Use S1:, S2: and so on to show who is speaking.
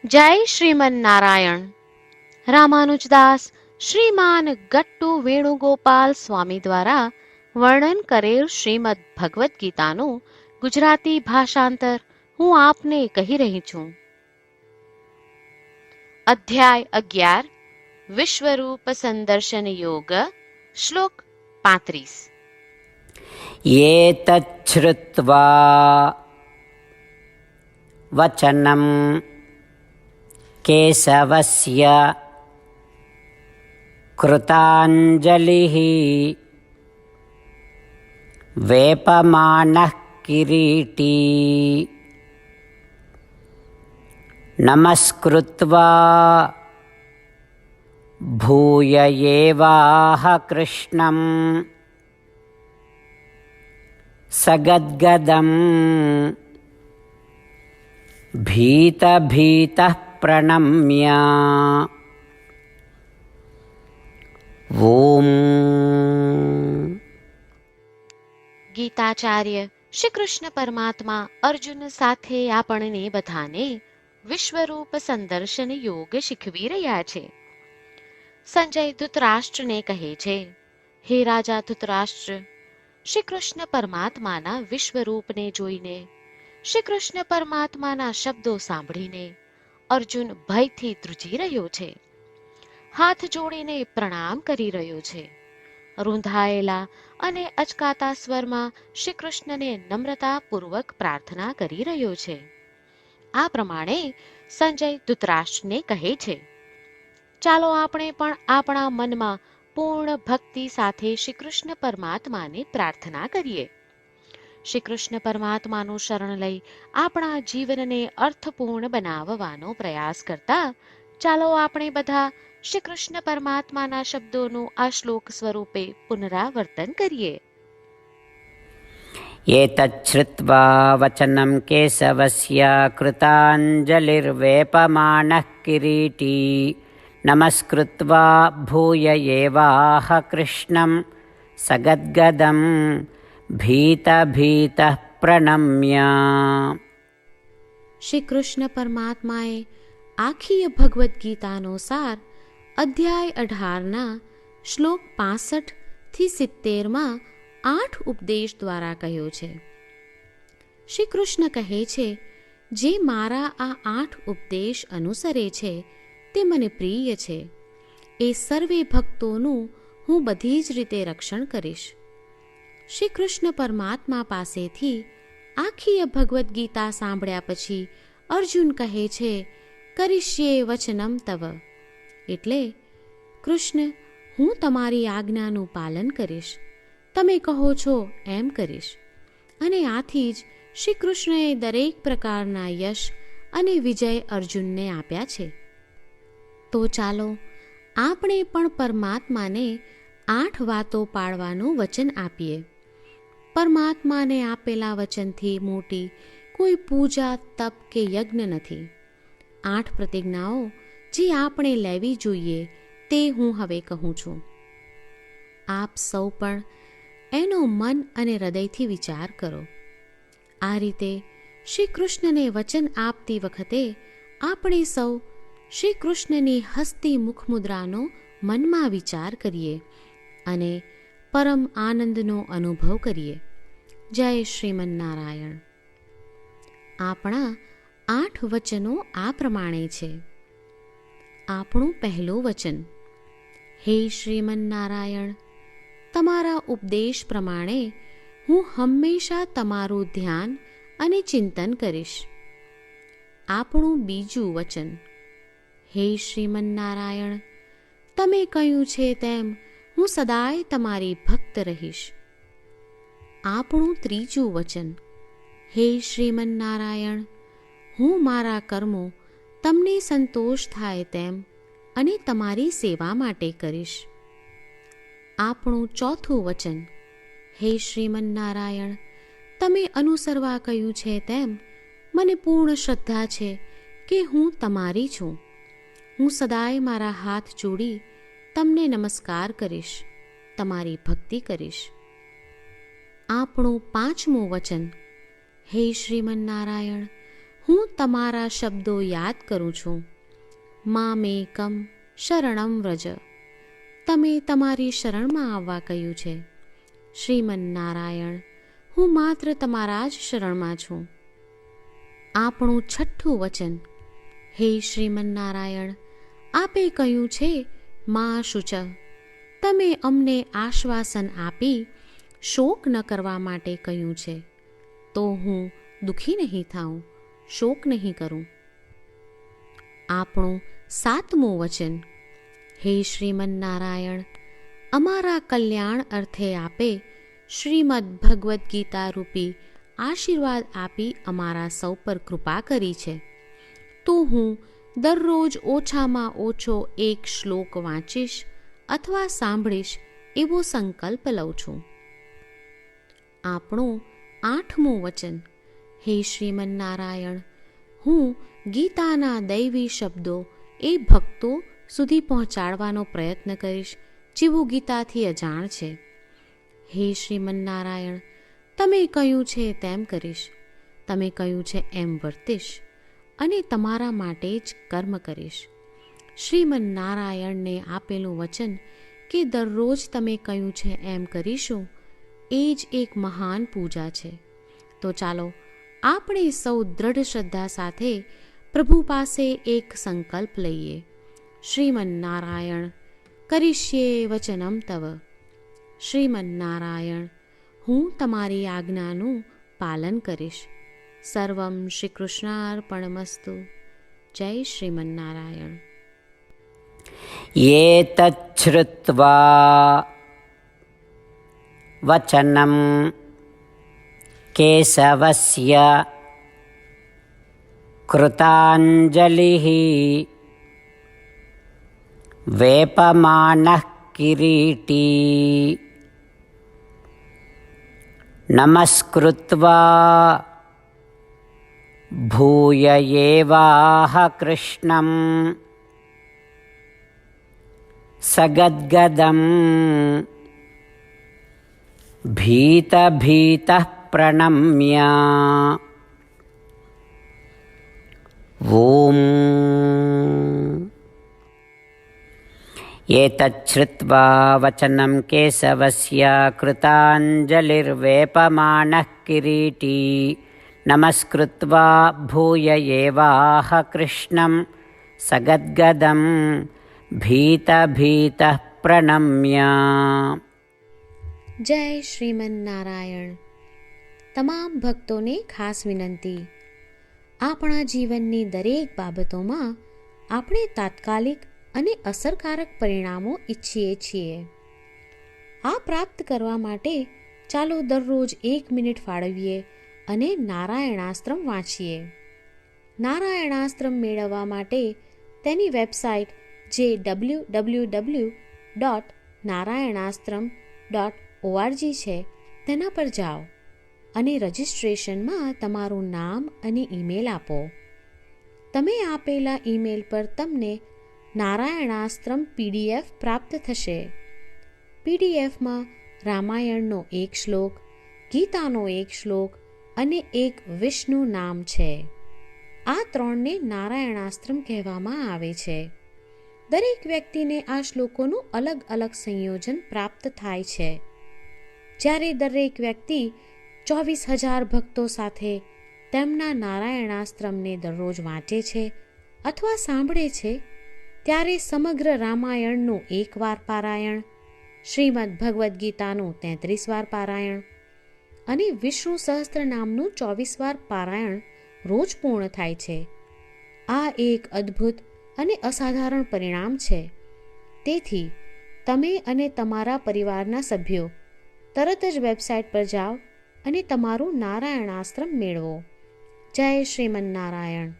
S1: જય શ્રીમન નારાયણ. રામાનુજદાસ શ્રીમાન ગટ્ટુ વેણુગોપાલ સ્વામી દ્વારા વર્ણન કરેલ શ્રીમદ ભગવદ્ ગીતાનું ગુજરાતી ભાષાંતર હું આપને કહી રહી છું. અધ્યાય 11 વિશ્વરૂપ સંદર્શન યોગ. શ્લોક 35.
S2: એતચ્છ્રુત્વા વચનમ કેશવસ્ય કૃતાંજલિઃ વેપમાનઃ કિરીટી નમસ્કૃત્વા ભૂય એવાહ કૃષ્ણં સગદ્ગદં ભીતઃ પ્રણમ્ય ઓમ.
S1: ગીતાચાર્ય શ્રી કૃષ્ણ પરમાત્મા અર્જુન સાથે આપણને બધાને વિશ્વરૂપ સંદર્શન યોગ શીખવી રહ્યા છે. સંજય ધૃતરાષ્ટ્રને કહે છે, હે રાજા ધૃતરાષ્ટ્ર, શ્રી કૃષ્ણ પરમાત્માના વિશ્વરૂપને જોઈને, શ્રી કૃષ્ણ પરમાત્માના શબ્દો સાંભળીને અર્જુન ભયથી ધ્રુજી રહ્યો છે. હાથ જોડીને પ્રણામ કરી રહ્યો છે. રૂંધાયેલા અને અચકાતા સ્વરમાં શ્રી કૃષ્ણને નમ્રતાપૂર્વક પ્રાર્થના કરી રહ્યો છે. આ પ્રમાણે સંજય ધૃતરાષ્ટ્રને કહે છે, ચાલો આપણે પણ આપણા મનમાં પૂર્ણ ભક્તિ સાથે શ્રી કૃષ્ણ પરમાત્માને પ્રાર્થના કરીએ. શ્રી કૃષ્ણ પરમાત્માનું શરણ લઈ આપણા જીવનને અર્થપૂર્ણ બનાવવાનો પ્રયાસ કરતા ચાલો આપણે બધા શ્રી કૃષ્ણ પરમાત્માના શબ્દોનું આ શ્લોક સ્વરૂપે પુનરાવર્તન કરીએ.
S2: એતચ્છ્રુત્વા વચનમ કેશવસ્ય કૃતાંજલિર્વેપમાનઃ કિરીટી નમસ્કૃત્વા ભૂય એવાહ કૃષ્ણં સગદ્ગદં ભીતઃ પ્રણમ્ય.
S1: શ્રી કૃષ્ણ પરમાત્માએ આખી ભગવદ્ ગીતાનો સાર અધ્યાય 18ના શ્લોક 65 થી 70માં 8 ઉપદેશ દ્વારા કહ્યો છે. શ્રી કૃષ્ણ કહે છે, જે મારા આ 8 ઉપદેશ અનુસરે છે તે મને પ્રિય છે. એ સર્વે ભક્તોનું હું બધી જ રીતે રક્ષણ કરીશ. શ્રી કૃષ્ણ પરમાત્મા પાસેથી આખી ભગવદ્ ગીતા સાંભળ્યા પછી અર્જુન કહે છે, કરિષ્યે વચનમ તવ, એટલે કૃષ્ણ, હું તમારી આજ્ઞાનું પાલન કરીશ, તમે કહો છો એમ કરીશ. અને આથી જ શ્રી કૃષ્ણએ દરેક પ્રકારના યશ અને વિજય અર્જુનને આપ્યા છે. તો ચાલો આપણે પણ પરમાત્માને 8 વાતો પાળવાનું વચન આપીએ. પરમાત્માને આપેલા વચનથી મોટી કોઈ પૂજા, તપ કે યજ્ઞ નથી. 8 પ્રતિજ્ઞાઓ જે આપણે લેવી જોઈએ તે હું હવે કહું છું. આપ સૌ પણ એનો મન અને હૃદયથી વિચાર કરો. આ રીતે શ્રી કૃષ્ણને વચન આપતી વખતે આપણે સૌ શ્રી કૃષ્ણની હસતી મુખમુદ્રાનો મનમાં વિચાર કરીએ અને પરમ આનંદનો અનુભવ કરીએ. જય શ્રીમન નારાયણ. આપણા 8 વચનો આ પ્રમાણે છે. આપણું પહેલું વચન, હે શ્રીમન નારાયણ, તમારા ઉપદેશ પ્રમાણે હું હંમેશા તમારું ધ્યાન અને ચિંતન કરીશ. આપણું બીજું વચન, હે શ્રીમન નારાયણ, તમે કહ્યું છે તેમ હું સદાય તમારી ભક્ત રહીશ. આપણું ત્રીજું વચન, હે શ્રીમન નારાયણ, હું મારા કર્મો તમને સંતોષ થાય તેમ અને તમારી સેવા માટે કરીશ. આપણું ચોથું વચન, હે શ્રીમન નારાયણ, તમે અનુસરવા કહ્યું છે તેમ મને પૂર્ણ શ્રદ્ધા છે કે હું તમારી છું. હું સદાય મારા હાથ જોડી તમને નમસ્કાર કરીશ, તમારી ભક્તિ કરીશ. આપણું પાંચમું વચન, હે શ્રીમન નારાયણ, હું તમારા શબ્દો યાદ કરું છું. મામેકમ શરણમ વ્રજ. તમે તમારી શરણમાં આવવા કહ્યું છે. શ્રીમન્નારાયણ, હું માત્ર તમારા જ શરણમાં છું. આપણું છઠ્ઠું વચન. હે શ્રીમન્નારાયણ, આપે કહ્યું છે મા શુચ. તમે અમને આશ્વાસન આપી શોક ન કરવા માટે કહ્યું છે, તો હું દુઃખી નહીં થાઉં, શોક નહીં કરું. આપણું સાતમું વચન. હે શ્રીમન્નારાયણ, અમારા કલ્યાણ અર્થે આપે શ્રીમદ્ ભગવદ્ ગીતા રૂપી આશીર્વાદ આપી અમારા સૌ પર કૃપા કરી છે, તો હું દરરોજ ઓછામાં ઓછો એક શ્લોક વાંચીશ અથવા સાંભળીશ એવો સંકલ્પ લઉં છું. આપણું આઠમું વચન. હે શ્રીમન્નારાયણ, હું ગીતાના દૈવી શબ્દો એ ભક્તો સુધી પહોંચાડવાનો પ્રયત્ન કરીશ જેઓ ગીતાથી અજાણ છે. હે શ્રીમન્નારાયણ, તમે કહ્યું છે તેમ કરીશ, તમે કહ્યું છે એમ વર્તીશ અને તમારા માટે જ કર્મ કરીશ. શ્રીમન્નારાયણને આપેલું વચન કે દરરોજ તમે કહ્યું છે એમ કરીશું, એ જ એક મહાન પૂજા છે. તો ચાલો આપણે સૌ દ્રઢ શ્રદ્ધા સાથે પ્રભુ પાસે એક સંકલ્પ લઈએ. શ્રીમન્નારાયણ, કરીશ્યે વચનમ તવ. શ્રીમન્નારાયણ, હું તમારી આજ્ઞાનું પાલન કરીશ. સર્વમ શ્રી કૃષ્ણાર્પણમસ્તુ. જય શ્રીમન્નારાયણ.
S2: એતચ્છ્રુત્વા વચનમ કેશવસ્ય કૃતાંજલિઃ વેપમાનઃ કિરીટી નમસ્કૃત્વા ભૂય એવાહ કૃષ્ણં સગદ્ગદં ભીતભીતઃ પ્રણમ્ય ઓમ. એતચ્છ્રુત્વા વચનમ કેશવસ્ય કૃતાંજલિર્વેપમાનઃ કિરીટી નમસ્કૃત્વા ભૂય એવાહ કૃષ્ણં સગદ્ગદં ભીતભીતઃ પ્રણમ્ય.
S1: જય શ્રીમન્નારાયણ. તમામ ભક્તોને ખાસ વિનંતી. આપણા જીવનની દરેક બાબતોમાં આપણે તાત્કાલિક અને અસરકારક પરિણામો ઈચ્છીએ છીએ. આ પ્રાપ્ત કરવા માટે ચાલો દરરોજ 1 મિનિટ ફાળવીએ અને નારાયણાસ્ત્રમ વાંચીએ. નારાયણાસ્ત્રમ મેળવવા માટે તેની વેબસાઇટ જે www.narayanaastram.org છે તેના પર જાઓ અને રજિસ્ટ્રેશનમાં તમારું નામ અને ઈમેલ આપો. તમે આપેલા ઈમેલ પર તમને નારાયણાસ્ત્રમ PDF પ્રાપ્ત થશે. PDFમાં રામાયણનો 1 શ્લોક, ગીતાનો 1 શ્લોક અને એક વિષ્ણુ નામ છે. આ 3ને નારાયણાસ્ત્રમ કહેવામાં આવે છે. દરેક વ્યક્તિને આ શ્લોકોનું અલગ અલગ સંયોજન પ્રાપ્ત થાય છે. જ્યારે દરેક વ્યક્તિ 24,000 ભક્તો સાથે તેમના નારાયણાસ્ત્રમને દરરોજ વાંચે છે અથવા સાંભળે છે, ત્યારે સમગ્ર રામાયણનું 1 વાર પારાયણ, શ્રીમદ્ ભગવદ્ ગીતાનું 33 વાર પારાયણ અને વિષ્ણુ સહસ્ત્ર નામનું 24 વાર પારાયણ રોજ પૂર્ણ થાય છે. આ એક અદ્ભુત અને અસાધારણ પરિણામ છે. તેથી તમે અને તમારા પરિવારના સભ્યો તરત જ વેબસાઇટ પર જાઓ અને તમારું નારાયણાસ્ત્રમ મેળવો. જય શ્રીમન્નારાયણ.